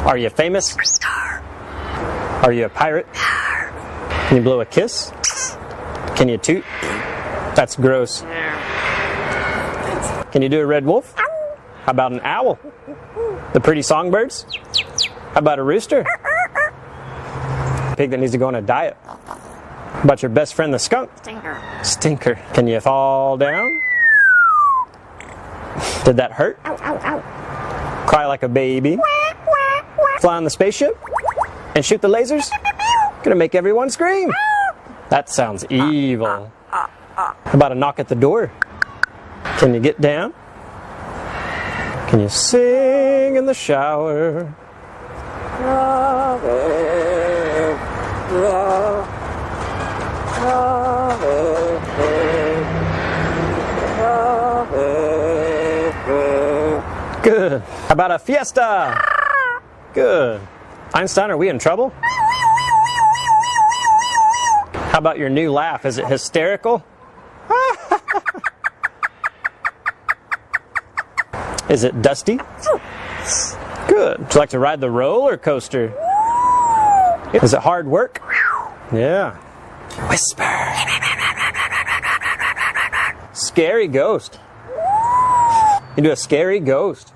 Are you famous? Are you a pirate? Can you blow a kiss? Can you toot? That's gross. Can you do a red wolf? How about an owl? The pretty songbirds? How about a rooster? A pig that needs to go on a diet? How about your best friend the skunk? Stinker. Can you fall down? Did that hurt? Cry like a baby? Fly on the spaceship? And shoot the lasers? Gonna make everyone scream. That sounds evil. How about a knock at the door? Can you get down? Can you sing in the shower? Good. How about a fiesta? Good. Einstein, are we in trouble? How about your new laugh? Is it hysterical? Is it dusty? Good. Would you like to ride the roller coaster? Is it hard work? Yeah. Whisper. Scary ghost. You do a scary ghost.